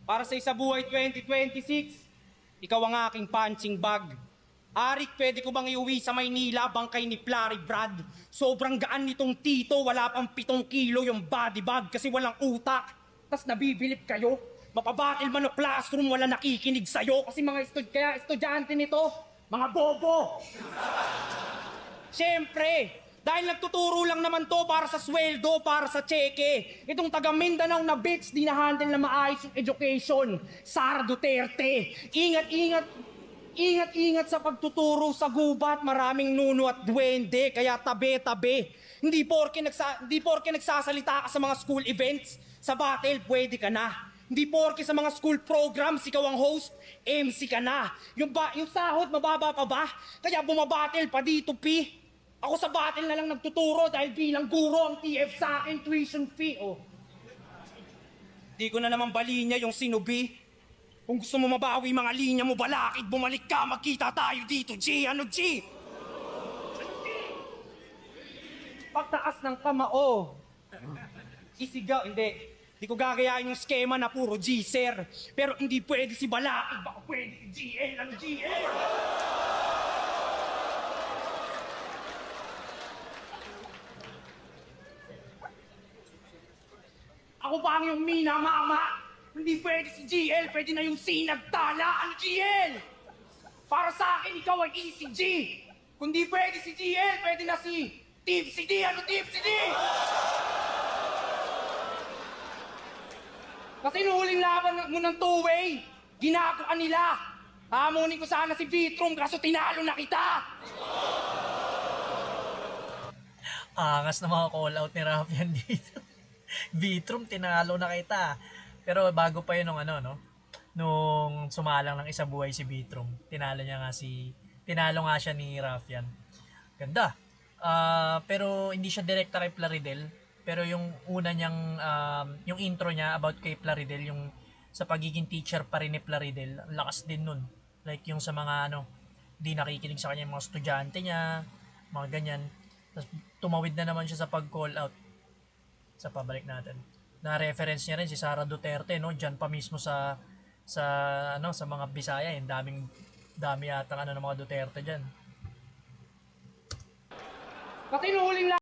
Para sa Isabuhay 2026, ikaw ang aking punching bag. Arik, pwede ko bang iuwi sa Maynila bangkay ni Flurry Brad? Sobrang gaan nitong tito, wala pang 7 kilo yung body bag kasi walang utak. Tas nabibilip kayo, mapabatil man o classroom, wala nakikinig sa'yo kasi mga estudyante nito, mga bobo. Siyempre, dahil nagtuturo lang naman to para sa sweldo, para sa tseke. Itong taga Mindanao na bitch, di na-handle na maayos yung education. Sara Duterte, ingat sa pagtuturo sa gubat, maraming nuno at duwende, kaya tabi-tabi. Hindi porke nagsasalita ka sa mga school events, sa battle, pwede ka na. Hindi porke sa mga school programs, ikaw ang host, MC ka na. Yung sahod, mababa pa ba? Kaya bumabattle pa dito, P. Ako sa battle na lang nagtuturo dahil bilang guro ang TF sa akin, tuition fee, oh. Di ko na naman balinya yung sinubi. Kung gusto mo mabawi mga linya mo, balakid, bumalik ka, magkita tayo dito, G! Ano, G? Pagtaas ng kamao. Isigaw, hindi. Di ko gagayain yung skema na puro G, sir. Pero hindi pwede si balakid, baka pwede si GL, ano, GL? Ako pa ang yung mina, mama! Hindi pwede si GL, pwede na yung sinagtala. Ano, GL? Para sa akin, ikaw ay easy G. Kung di pwede si GL, pwede na si Tipsy D. Ano, Tipsy D? Kasi nung huling laban mo ng two-way, ginagawa nila. Hamunin ko sana si Vitrum, kaso tinalo na kita. Angas na mga call-out ni Rafian dito. Vitrum, tinalo na kita. Pero bago pa yun nung sumalang ng Isabuhay si Vitrum, tinalo nga siya ni Rafian. Ganda. Pero hindi siya direkta kay Plaridel. Pero yung una niyang, yung intro niya about kay Plaridel, yung sa pagiging teacher pa rin ni Plaridel, ang lakas din nun. Like yung sa mga di nakikinig sa kanya yung mga estudyante niya, mga ganyan. Tapos tumawid na naman siya sa pag-call out. Sa pabalik natin. Na-reference niya rin si Sara Duterte, no? Diyan pa mismo sa mga Bisaya, dami yata ng mga Duterte diyan. Kasi nung huling